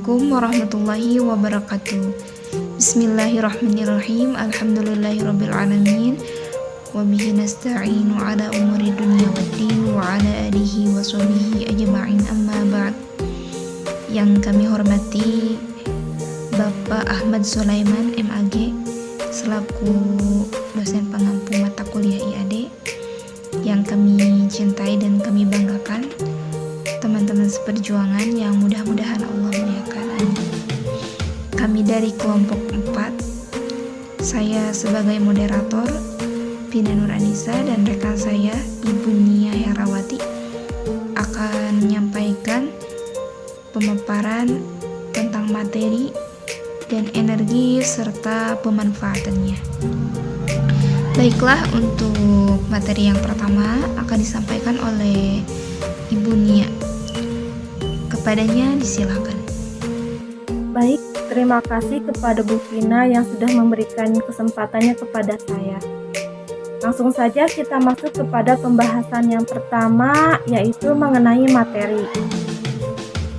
Assalamualaikum warahmatullahi wabarakatuh. Bismillahirrahmanirrahim. Alhamdulillahirrabbilalamin. Wabihi nasta'inu ala umuri dunya waddin wa ala alihi wa sahbihi ajma'in, amma ba'd. Yang kami hormati Bapak Ahmad Sulaiman MAG selaku dosen pengampu mata kuliah IAD, yang kami cintai dan kami banggakan, teman-teman seperjuangan yang mudah-mudahan Allah muliakan. Kami dari kelompok 4, saya sebagai moderator Vina Nur Anissa dan rekan saya Ibu Nia Herawati akan menyampaikan pemaparan tentang materi dan energi serta pemanfaatannya. Baiklah, untuk materi yang pertama akan disampaikan oleh Ibu Nia. Kepadanya disilakan. Baik, terima kasih kepada Bu Vina yang sudah memberikan kesempatannya kepada saya. Langsung saja kita masuk kepada pembahasan yang pertama, yaitu mengenai materi.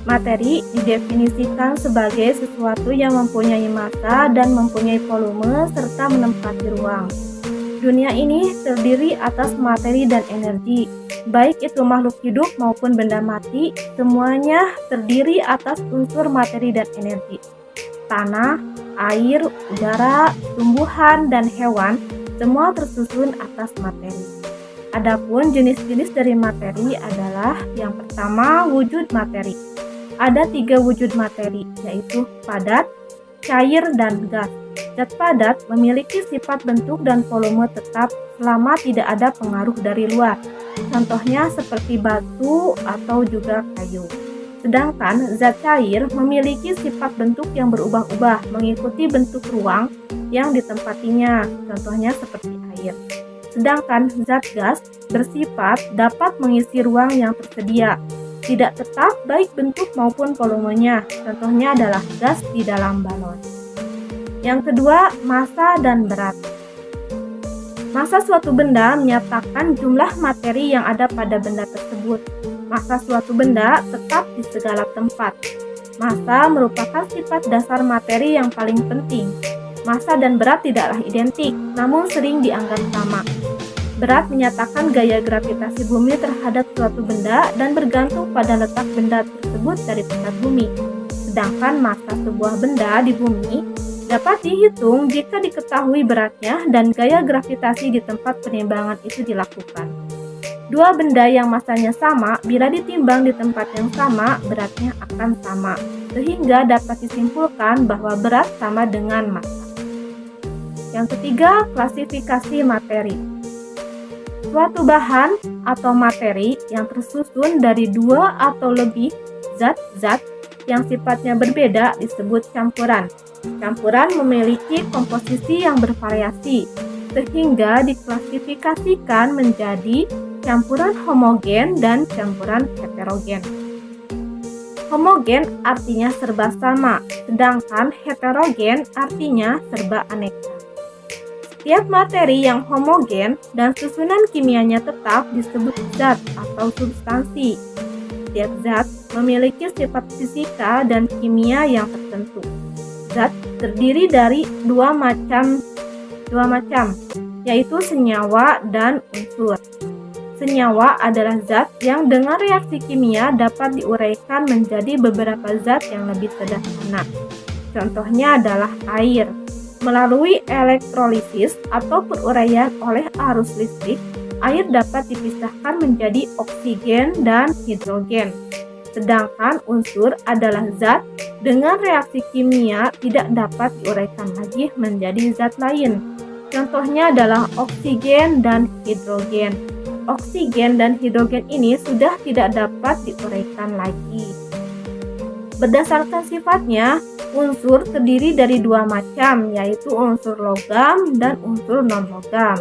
Materi didefinisikan sebagai sesuatu yang mempunyai massa dan mempunyai volume serta menempati ruang. Dunia ini terdiri atas materi dan energi. Baik itu makhluk hidup maupun benda mati, semuanya terdiri atas unsur materi dan energi. Tanah, air, udara, tumbuhan, dan hewan, semua tersusun atas materi. Adapun jenis-jenis dari materi adalah yang pertama, wujud materi. Ada 3 wujud materi, yaitu padat, cair, dan gas. Zat padat memiliki sifat bentuk dan volume tetap selama tidak ada pengaruh dari luar. Contohnya seperti batu atau juga kayu. Sedangkan zat cair memiliki sifat bentuk yang berubah-ubah mengikuti bentuk ruang yang ditempatinya. Contohnya seperti air. Sedangkan zat gas bersifat dapat mengisi ruang yang tersedia. Tidak tetap baik bentuk maupun volumenya. Contohnya adalah gas di dalam balon. Yang kedua, massa dan berat. Massa suatu benda menyatakan jumlah materi yang ada pada benda tersebut. Massa suatu benda tetap di segala tempat. Massa merupakan sifat dasar materi yang paling penting. Massa dan berat tidaklah identik, namun sering dianggap sama. Berat menyatakan gaya gravitasi bumi terhadap suatu benda dan bergantung pada letak benda tersebut dari pusat bumi. Sedangkan massa sebuah benda di bumi dapat dihitung jika diketahui beratnya dan gaya gravitasi di tempat penimbangan itu dilakukan. Dua benda yang massanya sama, bila ditimbang di tempat yang sama, beratnya akan sama, sehingga dapat disimpulkan bahwa berat sama dengan massa. Yang ketiga, klasifikasi materi. Suatu bahan atau materi yang tersusun dari 2 atau lebih zat-zat yang sifatnya berbeda disebut campuran. Campuran memiliki komposisi yang bervariasi, sehingga diklasifikasikan menjadi campuran homogen dan campuran heterogen. Homogen artinya serba sama, sedangkan heterogen artinya serba aneka. Setiap materi yang homogen dan susunan kimianya tetap disebut zat atau substansi. Setiap zat memiliki sifat fisika dan kimia yang tertentu. Zat terdiri dari dua macam, yaitu senyawa dan unsur. Senyawa adalah zat yang dengan reaksi kimia dapat diuraikan menjadi beberapa zat yang lebih sederhana. Contohnya adalah air. Melalui elektrolisis atau peruraian oleh arus listrik, air dapat dipisahkan menjadi oksigen dan hidrogen. Sedangkan unsur adalah zat dengan reaksi kimia tidak dapat diuraikan lagi menjadi zat lain. Contohnya adalah oksigen dan hidrogen. Oksigen dan hidrogen ini sudah tidak dapat diuraikan lagi. Berdasarkan sifatnya, unsur terdiri dari 2 macam, yaitu unsur logam dan unsur non-logam.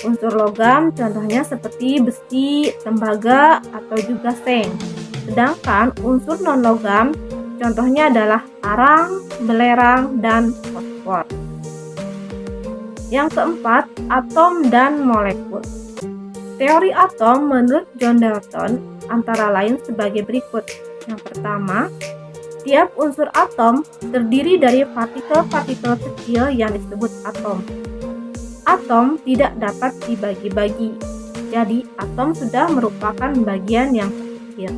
Unsur logam contohnya seperti besi, tembaga, atau juga seng. Sedangkan unsur non-logam contohnya adalah arang, belerang, dan fosfor. Yang keempat, atom dan molekul. Teori atom menurut John Dalton antara lain sebagai berikut. Yang pertama, Setiap unsur atom terdiri dari partikel-partikel kecil yang disebut atom. Atom tidak dapat dibagi-bagi, jadi atom sudah merupakan bagian yang kecil.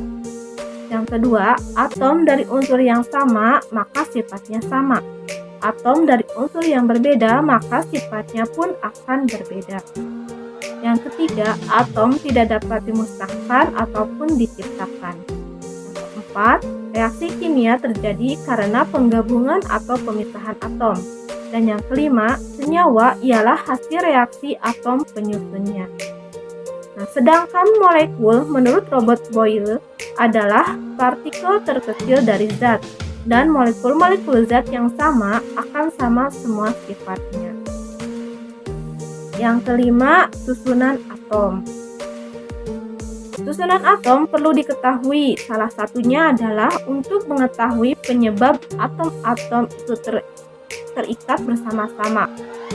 Yang kedua, atom dari unsur yang sama maka sifatnya sama. Atom dari unsur yang berbeda maka sifatnya pun akan berbeda. Yang ketiga, atom tidak dapat dimusnahkan ataupun diciptakan. Yang keempat, reaksi kimia terjadi karena penggabungan atau pemisahan atom. Dan yang kelima, senyawa ialah hasil reaksi atom penyusunnya. Nah, sedangkan molekul menurut Robert Boyle adalah partikel terkecil dari zat, dan molekul-molekul zat yang sama akan sama semua sifatnya. Yang kelima, susunan atom. Susunan atom perlu diketahui, salah satunya adalah untuk mengetahui penyebab atom-atom itu terikat bersama-sama,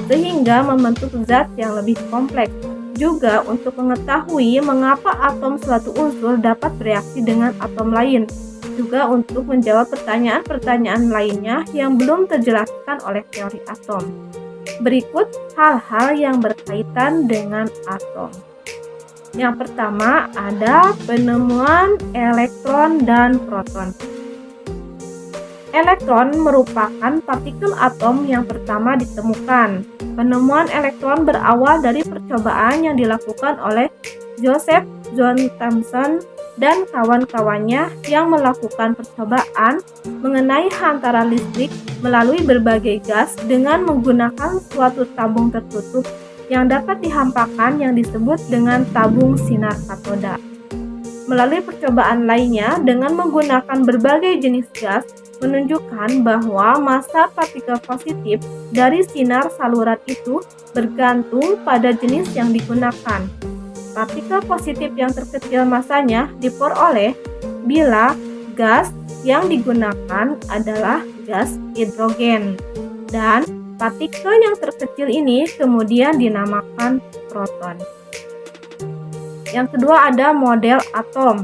sehingga membentuk zat yang lebih kompleks. Juga untuk mengetahui mengapa atom suatu unsur dapat bereaksi dengan atom lain. Juga untuk menjawab pertanyaan-pertanyaan lainnya yang belum terjelaskan oleh teori atom. Berikut hal-hal yang berkaitan dengan atom. Yang pertama ada penemuan elektron dan proton. Elektron merupakan partikel atom yang pertama ditemukan. Penemuan elektron berawal dari percobaan yang dilakukan oleh Joseph John Thomson dan kawan-kawannya yang melakukan percobaan mengenai hantaran listrik melalui berbagai gas dengan menggunakan suatu tabung tertutup yang dapat dihampakan yang disebut dengan tabung sinar katoda. Melalui percobaan lainnya dengan menggunakan berbagai jenis gas menunjukkan bahwa massa partikel positif dari sinar saluran itu bergantung pada jenis yang digunakan. Partikel positif yang terkecil massanya diperoleh bila gas yang digunakan adalah gas hidrogen, dan partikel yang terkecil ini kemudian dinamakan proton. Yang kedua ada model atom.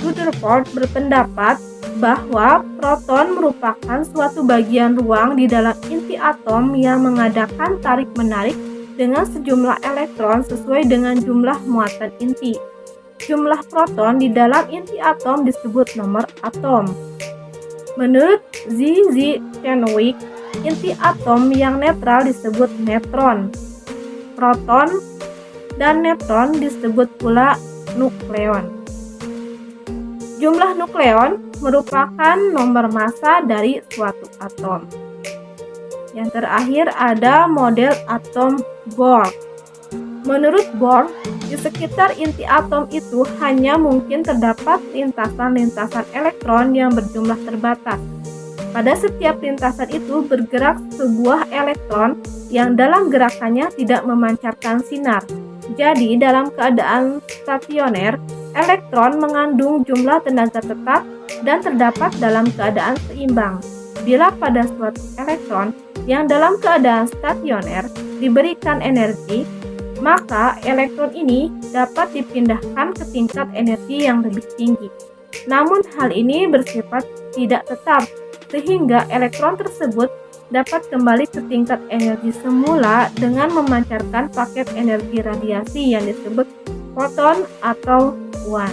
Rutherford berpendapat bahwa proton merupakan suatu bagian ruang di dalam inti atom yang mengadakan tarik-menarik dengan sejumlah elektron sesuai dengan jumlah muatan inti. Jumlah proton di dalam inti atom disebut nomor atom. Menurut Z. Chenoweth, inti atom yang netral disebut neutron. Proton dan neutron disebut pula nukleon. Jumlah nukleon merupakan nomor massa dari suatu atom. Yang terakhir ada model atom Bohr. Menurut Bohr, di sekitar inti atom itu hanya mungkin terdapat lintasan-lintasan elektron yang berjumlah terbatas. Pada setiap lintasan itu bergerak sebuah elektron yang dalam gerakannya tidak memancarkan sinar. Jadi, dalam keadaan stasioner, elektron mengandung jumlah tenaga tetap dan terdapat dalam keadaan seimbang. Bila pada suatu elektron yang dalam keadaan stasioner diberikan energi, maka elektron ini dapat dipindahkan ke tingkat energi yang lebih tinggi. Namun hal ini bersifat tidak tetap, sehingga elektron tersebut dapat kembali ke tingkat energi semula dengan memancarkan paket energi radiasi yang disebut foton atau kuan.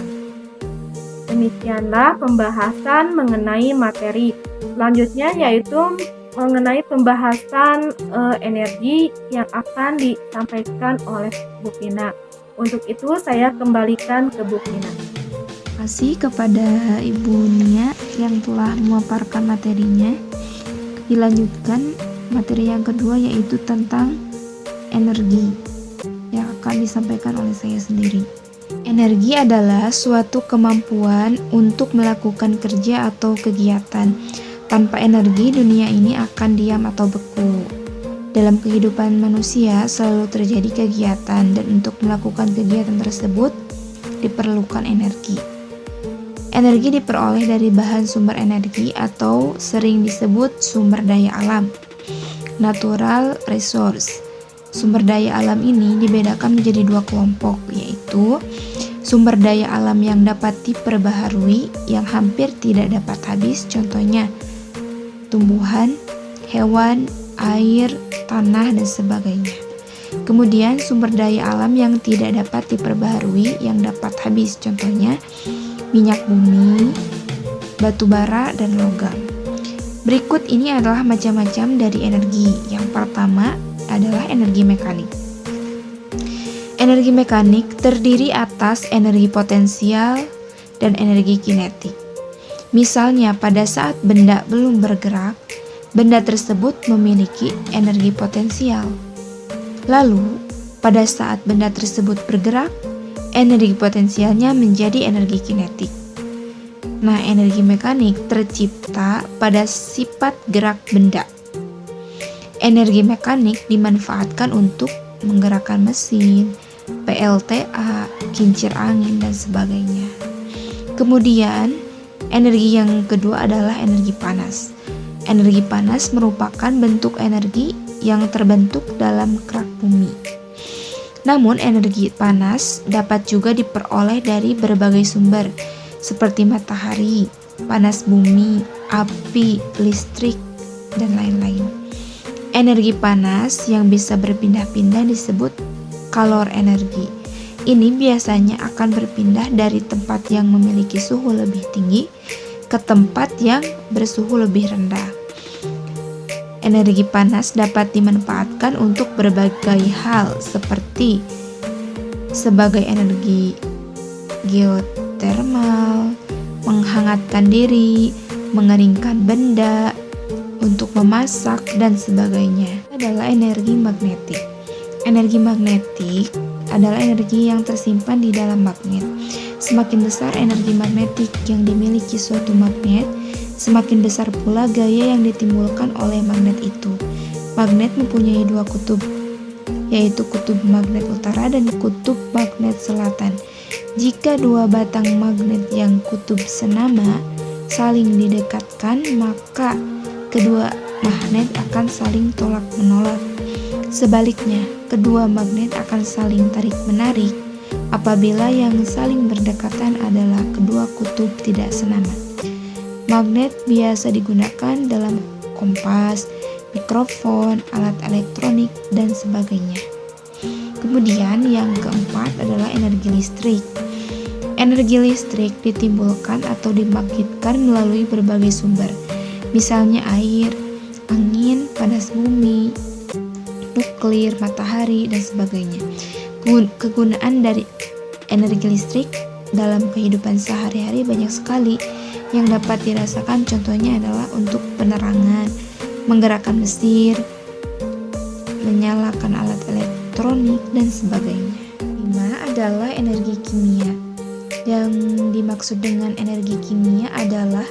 Demikianlah pembahasan mengenai materi. Selanjutnya yaitu mengenai pembahasan energi yang akan disampaikan oleh Bu Vina. Untuk itu saya kembalikan ke Bu Vina. Terima kasih kepada Ibu Nia yang telah memaparkan materinya. Dilanjutkan materi yang kedua yaitu tentang energi yang akan disampaikan oleh saya sendiri. Energi adalah suatu kemampuan untuk melakukan kerja atau kegiatan. Tanpa energi, dunia ini akan diam atau beku. Dalam kehidupan manusia selalu terjadi kegiatan, dan untuk melakukan kegiatan tersebut diperlukan energi. Energi diperoleh dari bahan sumber energi atau sering disebut sumber daya alam. Natural resource. Sumber daya alam ini dibedakan menjadi dua kelompok, yaitu Sumber daya alam yang dapat diperbaharui yang hampir tidak dapat habis, contohnya tumbuhan, hewan, air, tanah, dan sebagainya. Kemudian sumber daya alam yang tidak dapat diperbaharui yang dapat habis, contohnya minyak bumi, batu bara, dan logam. Berikut ini adalah macam-macam dari energi. Yang pertama adalah energi mekanik. Energi mekanik terdiri atas energi potensial dan energi kinetik. Misalnya, pada saat benda belum bergerak, benda tersebut memiliki energi potensial. Lalu, pada saat benda tersebut bergerak, energi potensialnya menjadi energi kinetik. Nah, energi mekanik tercipta pada sifat gerak benda. Energi mekanik dimanfaatkan untuk menggerakkan mesin, PLTA, kincir angin, dan sebagainya. Kemudian, energi yang kedua adalah energi panas. Energi panas merupakan bentuk energi yang terbentuk dalam kerak bumi. Namun, energi panas dapat juga diperoleh dari berbagai sumber, seperti matahari, panas bumi, api, listrik, dan lain-lain. Energi panas yang bisa berpindah-pindah disebut kalor energi. Ini biasanya akan berpindah dari tempat yang memiliki suhu lebih tinggi ke tempat yang bersuhu lebih rendah. Energi panas dapat dimanfaatkan untuk berbagai hal seperti sebagai energi geotermal, menghangatkan diri, mengeringkan benda, untuk memasak, dan sebagainya. Adalah energi magnetik. Energi magnetik adalah energi yang tersimpan di dalam magnet. Semakin besar energi magnetik yang dimiliki suatu magnet, semakin besar pula gaya yang ditimbulkan oleh magnet itu. Magnet mempunyai dua kutub, yaitu kutub magnet utara dan kutub magnet selatan. Jika dua batang magnet yang kutub senama saling didekatkan, maka kedua magnet akan saling tolak-menolak. Sebaliknya, kedua magnet akan saling tarik-menarik apabila yang saling berdekatan adalah kedua kutub tidak senama. Magnet biasa digunakan dalam kompas, mikrofon, alat elektronik, dan sebagainya. Kemudian yang keempat adalah energi listrik. Energi listrik ditimbulkan atau dibangkitkan melalui berbagai sumber, misalnya air, angin, panas bumi, nuklir, matahari, dan sebagainya. Kegunaan dari energi listrik dalam kehidupan sehari-hari banyak sekali yang dapat dirasakan. Contohnya adalah untuk penerangan, menggerakkan mesin, menyalakan alat elektronik, dan sebagainya. 5 adalah energi kimia. Yang dimaksud dengan energi kimia adalah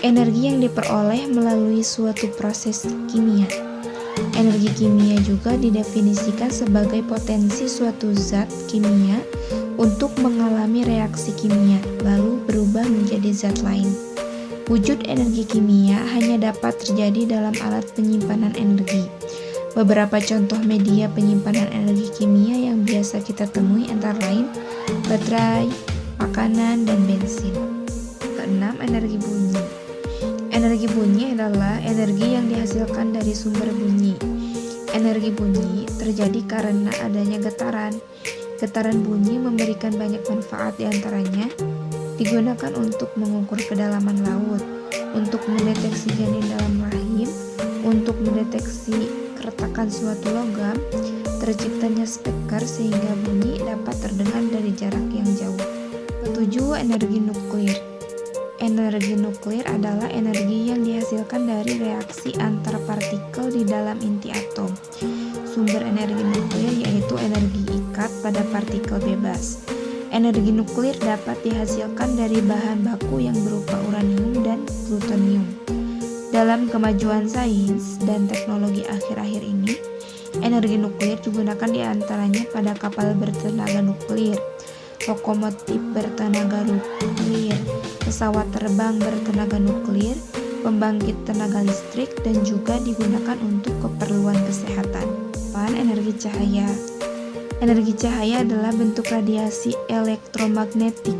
energi yang diperoleh melalui suatu proses kimia. Energi kimia juga didefinisikan sebagai potensi suatu zat kimia untuk mengalami reaksi kimia, lalu berubah menjadi zat lain. Wujud energi kimia hanya dapat terjadi dalam alat penyimpanan energi. Beberapa contoh media penyimpanan energi kimia yang biasa kita temui antara lain baterai, makanan, dan bensin. Keenam, energi bunyi. Energi bunyi adalah energi yang dihasilkan dari sumber bunyi. Energi bunyi terjadi karena adanya getaran. Getaran bunyi memberikan banyak manfaat, diantaranya digunakan untuk mengukur kedalaman laut, untuk mendeteksi janin dalam rahim, untuk mendeteksi keretakan suatu logam, terciptanya speaker sehingga bunyi dapat terdengar dari jarak yang jauh. Ketujuh, energi nuklir. Energi nuklir adalah energi yang dihasilkan dari reaksi antar partikel di dalam inti atom. Sumber energi nuklir yaitu energi ikat pada partikel bebas. Energi nuklir dapat dihasilkan dari bahan baku yang berupa uranium dan plutonium. Dalam kemajuan sains dan teknologi akhir-akhir ini, energi nuklir digunakan diantaranya pada kapal bertenaga nuklir, lokomotif bertenaga nuklir, pesawat terbang bertenaga nuklir, pembangkit tenaga listrik, dan juga digunakan untuk keperluan kesehatan. Energi cahaya. Energi cahaya adalah bentuk radiasi elektromagnetik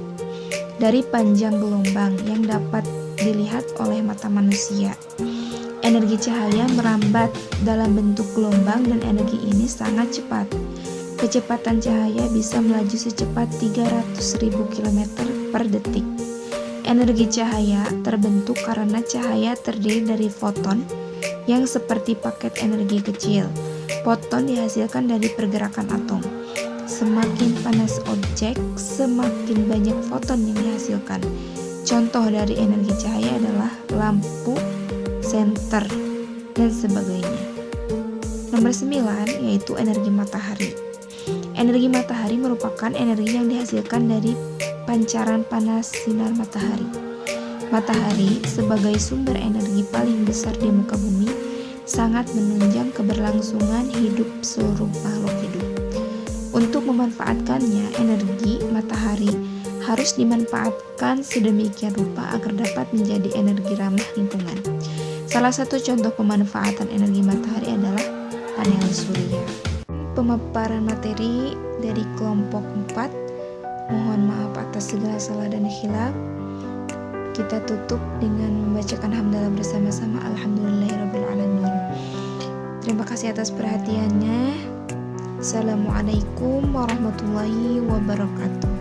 dari panjang gelombang yang dapat dilihat oleh mata manusia. Energi cahaya merambat dalam bentuk gelombang dan energi ini sangat cepat. Kecepatan cahaya bisa melaju secepat 300.000 km per detik. Energi cahaya terbentuk karena cahaya terdiri dari foton yang seperti paket energi kecil. Foton dihasilkan dari pergerakan atom. Semakin panas objek, semakin banyak foton yang dihasilkan. Contoh dari energi cahaya adalah lampu, senter, dan sebagainya. Nomor 9 yaitu energi matahari. Energi matahari merupakan energi yang dihasilkan dari pancaran panas sinar matahari. Matahari sebagai sumber energi paling besar di muka bumi sangat menunjang keberlangsungan hidup seluruh makhluk hidup. Untuk memanfaatkannya, energi matahari harus dimanfaatkan sedemikian rupa agar dapat menjadi energi ramah lingkungan. Salah satu contoh pemanfaatan energi matahari adalah panel surya. Pemaparan materi dari kelompok 4. Mohon maaf atas segala salah dan khilaf. Kita tutup dengan membacakan hamdalah bersama-sama. Alhamdulillahirrabbilalamin. Terima kasih atas perhatiannya. Assalamualaikum warahmatullahi wabarakatuh.